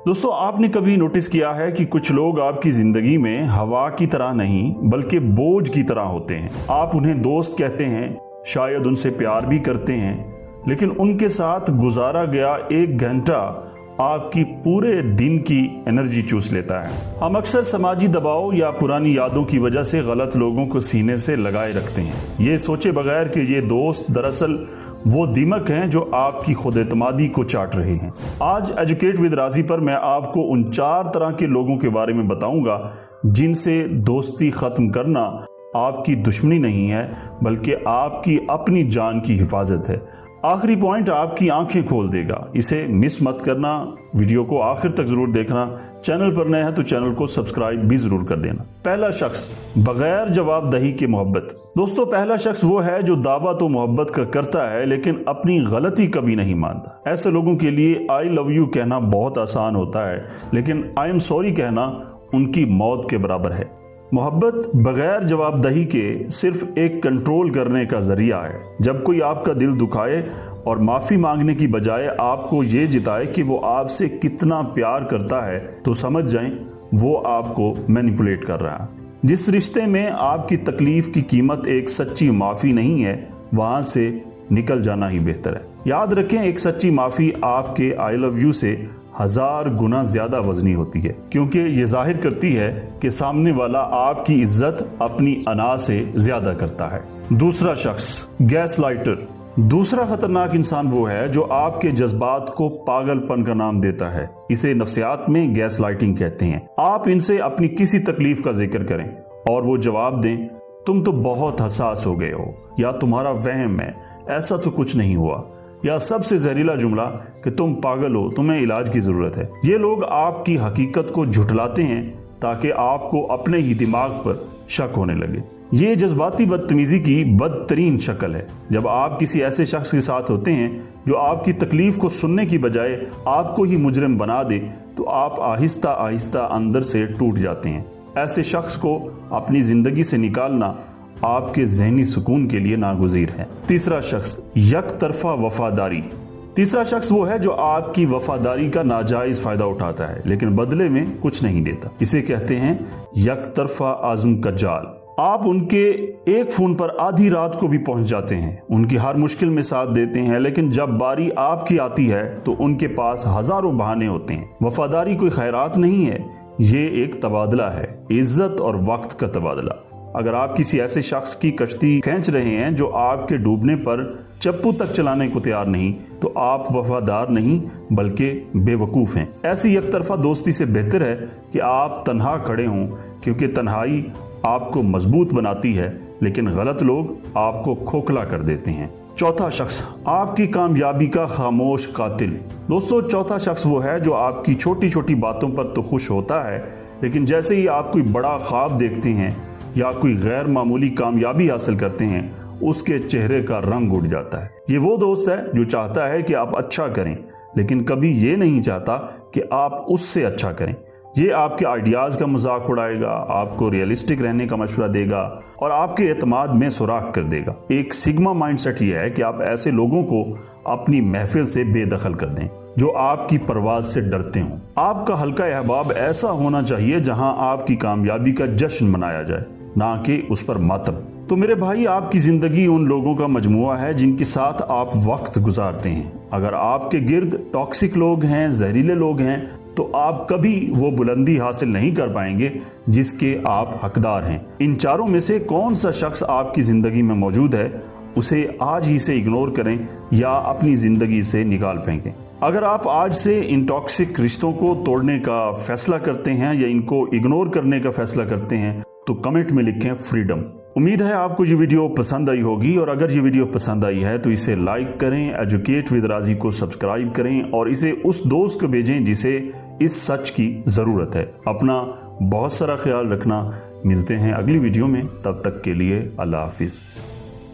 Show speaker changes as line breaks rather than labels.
दोस्तों, आपने कभी नोटिस किया है कि कुछ लोग आपकी जिंदगी में हवा की तरह नहीं बल्कि बोझ की तरह होते हैं। आप उन्हें दोस्त कहते हैं, शायद उनसे प्यार भी करते हैं, लेकिन उनके साथ गुजारा गया 1 घंटा आपकी पूरे दिन की एनर्जी चूस लेता है। हम अक्सर समाजी दबाव या पुरानी यादों की वजह से गलत लोगों को सीने से लगाए रखते हैं, ये सोचे बगैर कि ये दोस्त दरअसल वो दीमक हैं जो आपकी खुद-एतमादी को चाट रहे हैं। आज एजुकेट विद राजी पर मैं आपको उन 4 तरह के लोगों के बारे में बताऊंगा जिनसे दोस्ती खत्म करना आपकी दुश्मनी नहीं है बल्कि आपकी अपनी जान की हिफाजत है। आखिरी पॉइंट आपकी आंखें खोल देगा, इसे मिस मत करना। वीडियो को आखिर तक जरूर देखना। चैनल पर नए हैं तो चैनल को सब्सक्राइब भी जरूर कर देना। पहला शख्स, बगैर जवाबदही के मोहब्बत। दोस्तों, पहला शख्स वो है जो दावा तो मोहब्बत का करता है लेकिन अपनी गलती कभी नहीं मानता। ऐसे लोगों के लिए आई लव यू कहना बहुत आसान होता है, लेकिन आई एम सॉरी कहना उनकी मौत के बराबर है। मोहब्बत बगैर जवाबदही के सिर्फ एक कंट्रोल करने का जरिया है। जब कोई आपका दिल दुखाए और माफ़ी मांगने की बजाय आपको ये जिताए कि वो आपसे कितना प्यार करता है, तो समझ जाएं वो आपको मैनिपुलेट कर रहा है। जिस रिश्ते में आपकी तकलीफ की कीमत एक सच्ची माफ़ी नहीं है, वहाँ से निकल जाना ही बेहतर है। याद रखें, एक सच्ची माफ़ी आपके आई लव यू से 1000 गुना ज्यादा वजनी होती है, क्योंकि ये जाहिर करती है कि सामने वाला आपकी इज्जत अपनी अना से ज्यादा करता है। दूसरा शख्स, गैस लाइटर। दूसरा खतरनाक इंसान वो है जो आपके जज्बात को पागलपन का नाम देता है। इसे नफ्सियात में गैस लाइटिंग कहते हैं। आप इनसे अपनी किसी तकलीफ का जिक्र करें और वो जवाब दें, तुम तो बहुत हसास हो गए हो, या तुम्हारा वहम है, ऐसा तो कुछ नहीं हुआ, या सबसे जहरीला जुमला कि तुम पागल हो, तुम्हें इलाज की जरूरत है। ये लोग आपकी हकीकत को झुठलाते हैं ताकि आपको अपने ही दिमाग पर शक होने लगे। ये जज्बाती बदतमीजी की बदतरीन शक्ल है। जब आप किसी ऐसे शख्स के साथ होते हैं जो आपकी तकलीफ को सुनने की बजाय आपको ही मुजरिम बना दे, तो आप आहिस्ता आहिस्ता अंदर से टूट जाते हैं। ऐसे शख्स को अपनी जिंदगी से निकालना आपके ज़हनी सुकून के लिए नागुज़ीर है। तीसरा शख्स, यकतरफा वफादारी। तीसरा शख्स वो है जो आपकी वफादारी का नाजायज फायदा उठाता है लेकिन बदले में कुछ नहीं देता। इसे कहते हैं यकतरफा आज़म का जाल। आप उनके एक फोन पर आधी रात को भी पहुंच जाते हैं, उनकी हर मुश्किल में साथ देते हैं, लेकिन जब बारी आपकी आती है तो उनके पास हजारों बहाने होते हैं। वफादारी कोई खैरात नहीं है, ये एक तबादला है, इज्जत और वक्त का तबादला। अगर आप किसी ऐसे शख्स की कश्ती खींच रहे हैं जो आपके डूबने पर चप्पू तक चलाने को तैयार नहीं, तो आप वफादार नहीं बल्कि बेवकूफ़ हैं। ऐसी एकतरफा दोस्ती से बेहतर है कि आप तन्हा खड़े हों, क्योंकि तन्हाई आपको मजबूत बनाती है लेकिन गलत लोग आपको खोखला कर देते हैं। चौथा शख्स, आपकी कामयाबी का खामोश कातिल। दोस्तों, चौथा शख्स वो है जो आपकी छोटी छोटी बातों पर तो खुश होता है, लेकिन जैसे ही आप कोई बड़ा ख्वाब देखते हैं या कोई गैर मामूली कामयाबी हासिल करते हैं, उसके चेहरे का रंग उड़ जाता है। ये वो दोस्त है जो चाहता है कि आप अच्छा करें लेकिन कभी ये नहीं चाहता कि आप उससे अच्छा करें। ये आपके आइडियाज़ का मजाक उड़ाएगा, आपको रियलिस्टिक रहने का मशवरा देगा और आपके एतमाद में सुराख कर देगा। एक सिग्मा माइंडसेट ये है कि आप ऐसे लोगों को अपनी महफिल से बेदखल कर दें जो आपकी परवाज से डरते हों। आपका हल्का अहबाब ऐसा होना चाहिए जहां आपकी कामयाबी का जश्न मनाया जाए, ना कि उस पर मातम। तो मेरे भाई, आपकी जिंदगी उन लोगों का मजमुआ है जिनके साथ आप वक्त गुजारते हैं। अगर आपके गिर्द टॉक्सिक लोग हैं, जहरीले लोग हैं, तो आप कभी वो बुलंदी हासिल नहीं कर पाएंगे जिसके आप हकदार हैं। इन चारों में से कौन सा शख्स आपकी जिंदगी में मौजूद है, उसे आज ही से इग्नोर करें या अपनी जिंदगी से निकाल फेंकें। अगर आप आज से इन टॉक्सिक रिश्तों को तोड़ने का फैसला करते हैं या इनको इग्नोर करने का फैसला करते हैं, तो कमेंट में लिखें फ्रीडम। उम्मीद है आपको ये वीडियो पसंद आई होगी, और अगर ये वीडियो पसंद आई है तो इसे लाइक करें, एजुकेट विद राजी को सब्सक्राइब करें और इसे उस दोस्त को भेजें जिसे इस सच की ज़रूरत है। अपना बहुत सारा ख्याल रखना। मिलते हैं अगली वीडियो में, तब तक के लिए अल्लाह हाफिज़।